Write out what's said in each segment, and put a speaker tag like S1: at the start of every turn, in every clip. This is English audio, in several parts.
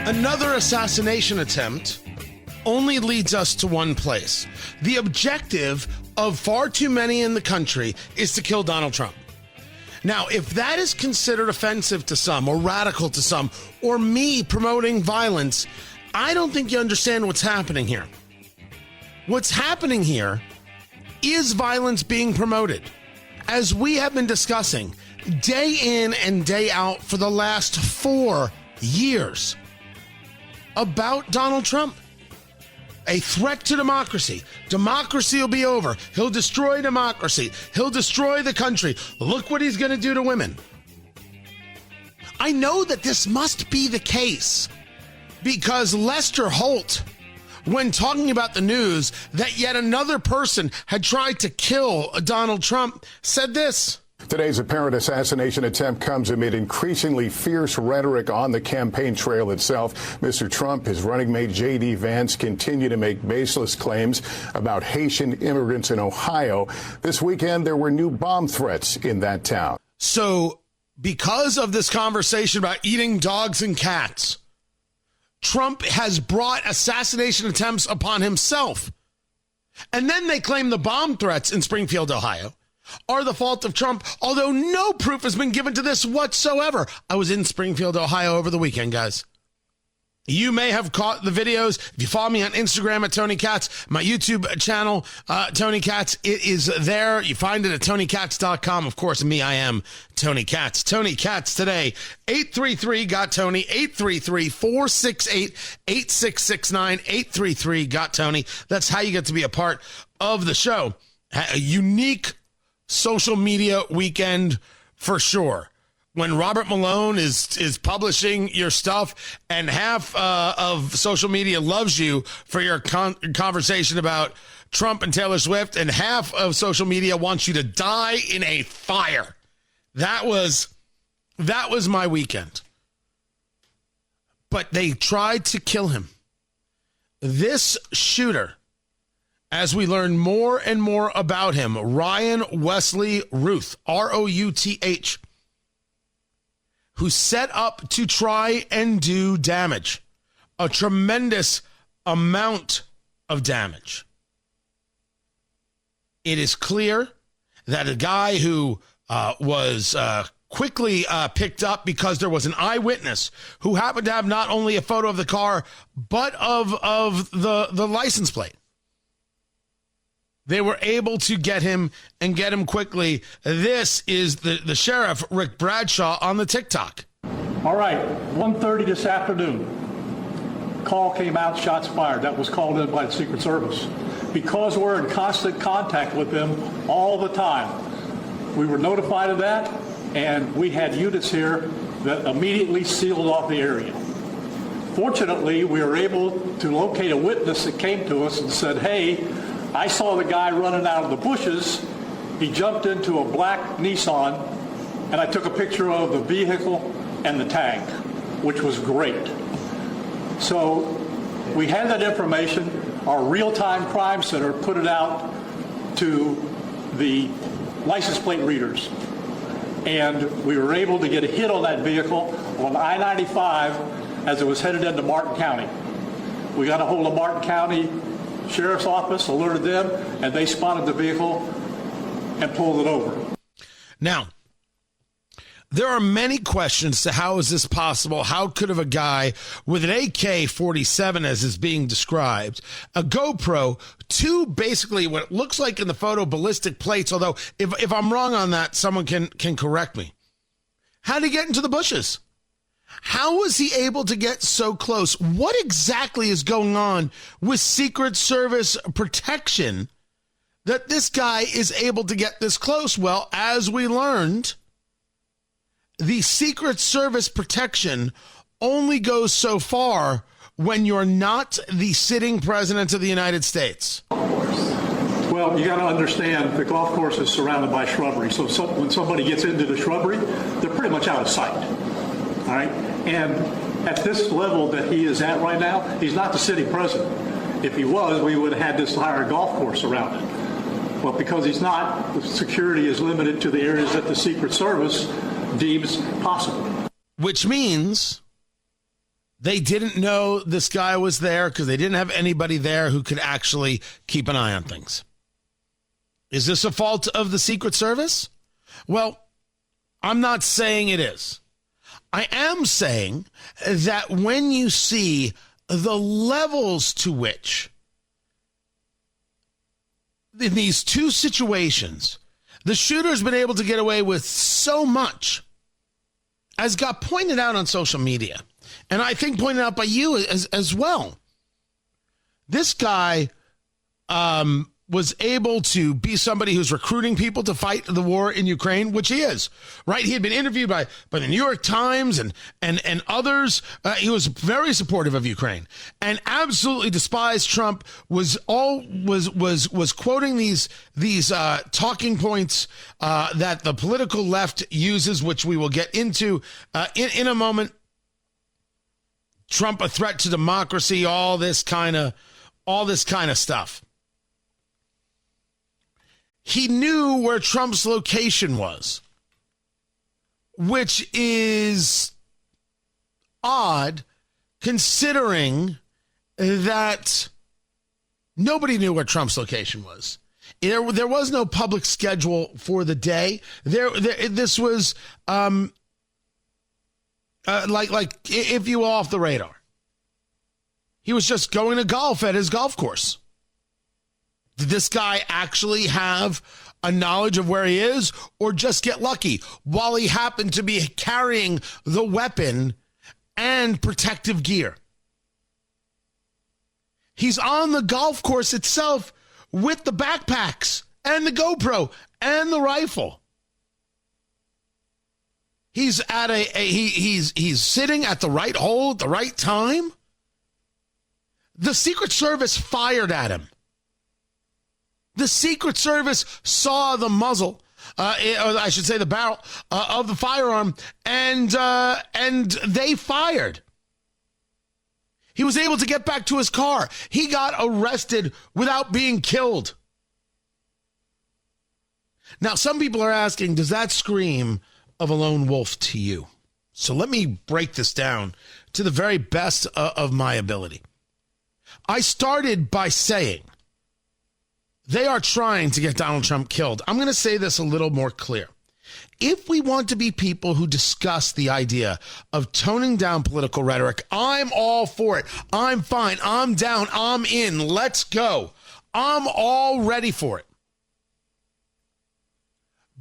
S1: Another assassination attempt only leads us to one place. The objective of far too many in the country is to kill Donald Trump. Now, if that is considered offensive to some or radical to some, or me promoting violence, I don't think you understand what's happening here. What's happening here is violence being promoted. As we have been discussing day in and day out for the last 4 years about Donald Trump. A threat to democracy. Democracy will be over. He'll destroy democracy. He'll destroy the country. Look what he's going to do to women. I know that this must be the case because Lester Holt, when talking about the news that yet another person had tried to kill Donald Trump, said this.
S2: Today's apparent assassination attempt comes amid increasingly fierce rhetoric on the campaign trail itself. Mr. Trump, his running mate J.D. Vance continue to make baseless claims about Haitian immigrants in Ohio. This weekend, there were new bomb threats in that town.
S1: So because of this conversation about eating dogs and cats, Trump has brought assassination attempts upon himself. And then they claim the bomb threats in Springfield, Ohio, are the fault of Trump, although no proof has been given to this whatsoever. I was in Springfield, Ohio over the weekend, guys. You may have caught the videos. If you follow me on Instagram at Tony Katz, my YouTube channel, Tony Katz, it is there. You find it at TonyKatz.com. Of course, me, I am Tony Katz. Tony Katz today, 833-GOT-TONY, 833-468-8669, 833-GOT-TONY. That's how you get to be a part of the show. A unique social media weekend for sure. When Robert Malone is publishing your stuff and half of social media loves you for your conversation about Trump and Taylor Swift and half of social media wants you to die in a fire. That was my weekend. But they tried to kill him. This shooter, as we learn more and more about him, Ryan Wesley Ruth, R-O-U-T-H, who set up to try and do damage, a tremendous amount of damage. It is clear that a guy who was quickly picked up because there was an eyewitness who happened to have not only a photo of the car, but of the license plate. They were able to get him and get him quickly. This is the sheriff, Rick Bradshaw, on the TikTok.
S3: All right, 1:30 this afternoon. Call came out, shots fired. That was called in by the Secret Service. Because we're in constant contact with them all the time, we were notified of that, and we had units here that immediately sealed off the area. Fortunately, we were able to locate a witness that came to us and said, hey, I saw the guy running out of the bushes. He jumped into a black Nissan, and I took a picture of the vehicle and the tag, which was great. So we had that information. Our real-time crime center put it out to the license plate readers, and we were able to get a hit on that vehicle on I-95 as it was headed into Martin County. We got a hold of Martin County Sheriff's Office, alerted them, and they spotted the vehicle and pulled it over.
S1: Now, there are many questions to how is this possible? How could have a guy with an AK-47, as is being described, a GoPro, two basically what it looks like in the photo ballistic plates, although if I'm wrong on that, someone can correct me. How did he get into the bushes? How was he able to get so close? What exactly is going on with Secret Service protection that this guy is able to get this close? Well, as we learned, the Secret Service protection only goes so far when you're not the sitting president of the United States.
S3: Well, you got to understand the golf course is surrounded by shrubbery. So when somebody gets into the shrubbery, they're pretty much out of sight. All right, and at this level that he is at right now, he's not the sitting president. If he was, we would have had this entire golf course around it. But because he's not, the security is limited to the areas that the Secret Service deems possible.
S1: Which means They didn't know this guy was there because they didn't have anybody there who could actually keep an eye on things. Is this a fault of the Secret Service? Well, I'm not saying it is. I am saying that when you see the levels to which in these two situations, the shooter's been able to get away with so much, as got pointed out on social media, and I think pointed out by you as well. This guy was able to be somebody who's recruiting people to fight the war in Ukraine, which he is, right? He had been interviewed by the New York Times and others. He was very supportive of Ukraine and absolutely despised Trump. Was quoting these talking points that the political left uses, which we will get into in a moment. Trump a threat to democracy, all this kind of stuff. He knew where Trump's location was, which is odd considering that nobody knew where Trump's location was. There was no public schedule for the day. This was like if you were off the radar. He was just going to golf at his golf course. Did this guy actually have a knowledge of where he is, or just get lucky while he happened to be carrying the weapon and protective gear? He's on the golf course itself with the backpacks and the GoPro and the rifle. He's at he's sitting at the right hole at the right time. The Secret Service fired at him. The Secret Service saw the muzzle, or I should say the barrel of the firearm, and they fired. He was able to get back to his car. He got arrested without being killed. Now, some people are asking, does that scream of a lone wolf to you? So let me break this down to the very best of my ability. I started by saying they are trying to get Donald Trump killed. I'm going to say this a little more clear. If we want to be people who discuss the idea of toning down political rhetoric, I'm all for it. I'm fine. I'm down. I'm in. Let's go. I'm all ready for it.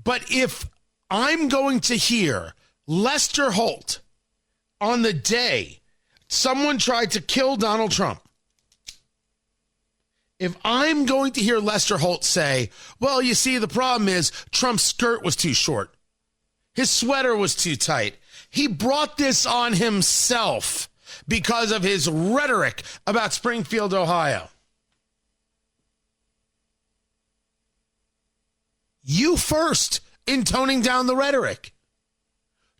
S1: But if I'm going to hear Lester Holt on the day someone tried to kill Donald Trump, if I'm going to hear Lester Holt say, well, you see, the problem is Trump's skirt was too short. His sweater was too tight. He brought this on himself because of his rhetoric about Springfield, Ohio. You first in toning down the rhetoric.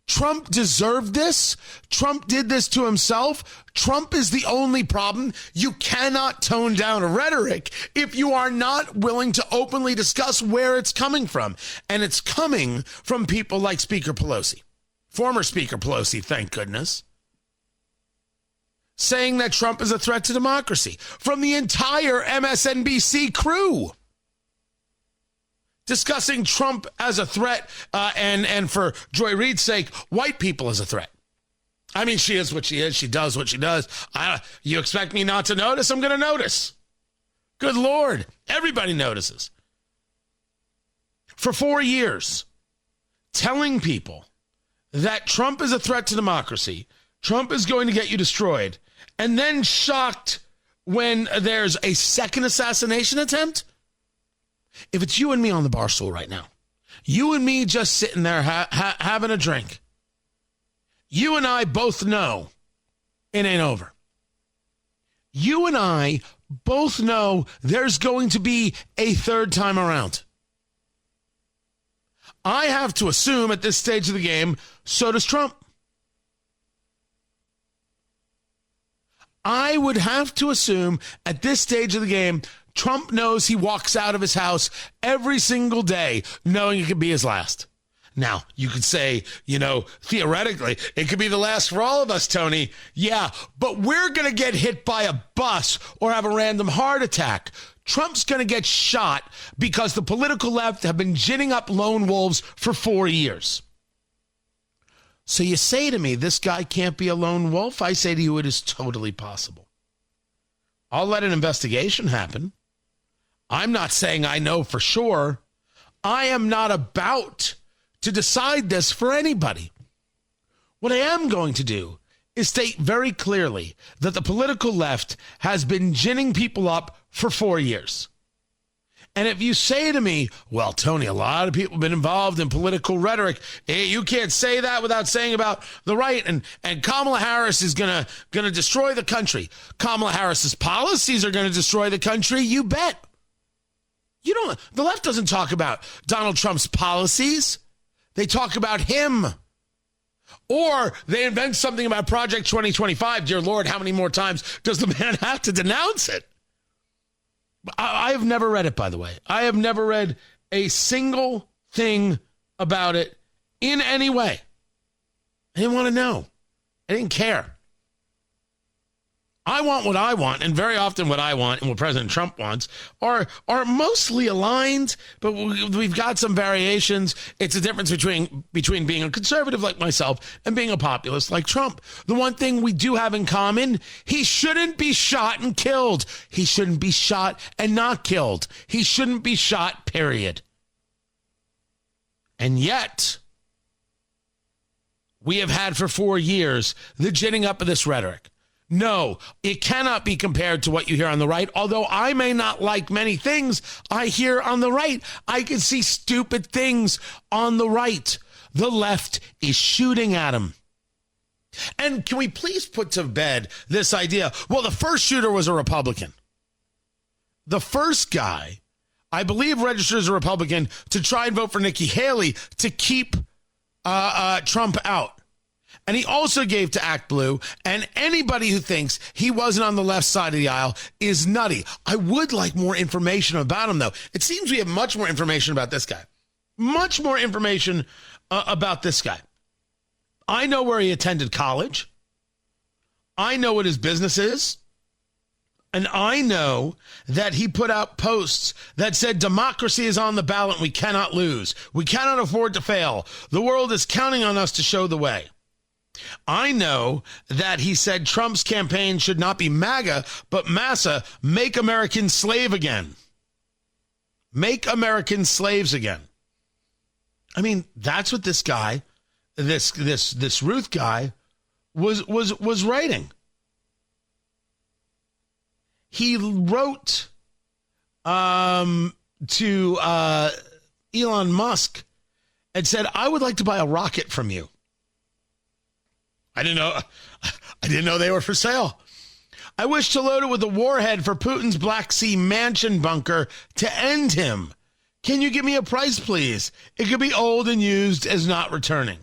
S1: Trump deserved this. Trump did this to himself. Trump is the only problem. You cannot tone down a rhetoric if you are not willing to openly discuss where it's coming from. And it's coming from people like Speaker Pelosi, former Speaker Pelosi, thank goodness, saying that Trump is a threat to democracy, from the entire MSNBC crew. Discussing Trump as a threat, and for Joy Reid's sake, white people as a threat. I mean, she is what she is. She does what she does. You expect me not to notice? I'm going to notice. Good Lord. Everybody notices. For 4 years, telling people that Trump is a threat to democracy, Trump is going to get you destroyed, and then shocked when there's a second assassination attempt. If it's you and me on the bar stool right now, you and me just sitting there having a drink, you and I both know it ain't over. You and I both know there's going to be a third time around. I have to assume at this stage of the game, so does Trump. I would have to assume at this stage of the game, Trump knows he walks out of his house every single day knowing it could be his last. Now, you could say, theoretically, it could be the last for all of us, Tony. Yeah, but we're going to get hit by a bus or have a random heart attack. Trump's going to get shot because the political left have been ginning up lone wolves for 4 years. So you say to me, this guy can't be a lone wolf? I say to you, it is totally possible. I'll let an investigation happen. I'm not saying I know for sure. I am not about to decide this for anybody. What I am going to do is state very clearly that the political left has been ginning people up for 4 years. And if you say to me, well, Tony, a lot of people have been involved in political rhetoric. You can't say that without saying about the right. And Kamala Harris is gonna destroy the country. Kamala Harris's policies are going to destroy the country. You bet. The left doesn't talk about Donald Trump's policies. They talk about him. Or they invent something about Project 2025. Dear Lord, how many more times does the man have to denounce it? I have never read it, by the way. I have never read a single thing about it in any way. I didn't want to know. I didn't care. I want what I want, and very often what I want and what President Trump wants are mostly aligned, but we've got some variations. It's a difference between being a conservative like myself and being a populist like Trump. The one thing we do have in common, he shouldn't be shot and killed. He shouldn't be shot and not killed. He shouldn't be shot, period. And yet, we have had for 4 years the ginning up of this rhetoric. No, it cannot be compared to what you hear on the right. Although I may not like many things I hear on the right, I can see stupid things on the right. The left is shooting at him. And can we please put to bed this idea? Well, the first shooter was a Republican. The first guy, I believe, registered as a Republican to try and vote for Nikki Haley to keep Trump out. And he also gave to Act Blue, and anybody who thinks he wasn't on the left side of the aisle is nutty. I would like more information about him, though. It seems we have much more information about this guy. Much more information about this guy. I know where he attended college. I know what his business is. And I know that he put out posts that said democracy is on the ballot and we cannot lose. We cannot afford to fail. The world is counting on us to show the way. I know that he said Trump's campaign should not be MAGA, but MASA, make Americans slave again. Make Americans slaves again. I mean, that's what this guy, this Ruth guy was writing. He wrote to Elon Musk and said, I would like to buy a rocket from you. I didn't know they were for sale. I wish to load it with a warhead for Putin's Black Sea mansion bunker to end him. Can you give me a price, please? It could be old and used as not returning.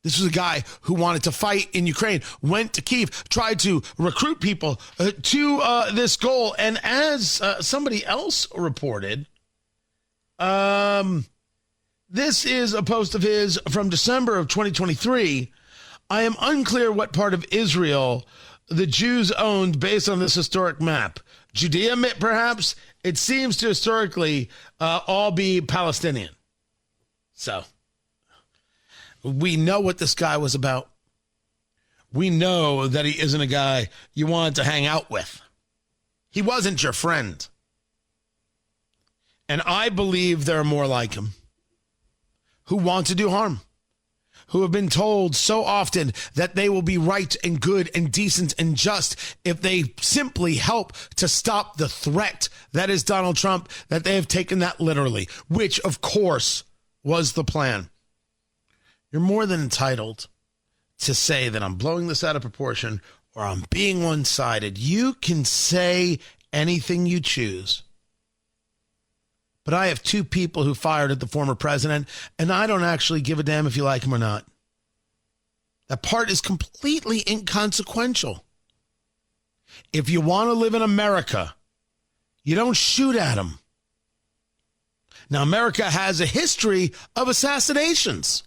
S1: This was a guy who wanted to fight in Ukraine, went to Kyiv, tried to recruit people to this goal. And as somebody else reported, this is a post of his from December of 2023. I am unclear what part of Israel the Jews owned based on this historic map. Judea, perhaps? It seems to historically all be Palestinian. So we know what this guy was about. We know that he isn't a guy you wanted to hang out with. He wasn't your friend. And I believe there are more like him who want to do harm, who have been told so often that they will be right and good and decent and just if they simply help to stop the threat that is Donald Trump, that they have taken that literally, which, of course, was the plan. You're more than entitled to say that I'm blowing this out of proportion or I'm being one-sided. You can say anything you choose. But I have two people who fired at the former president, and I don't actually give a damn if you like him or not. That part is completely inconsequential. If you want to live in America, you don't shoot at him. Now, America has a history of assassinations.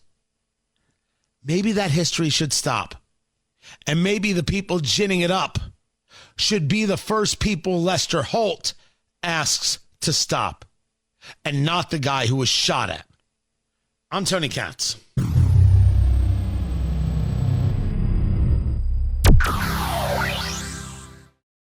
S1: Maybe that history should stop. And maybe the people ginning it up should be the first people Lester Holt asks to stop, and not the guy who was shot at. I'm Tony Katz.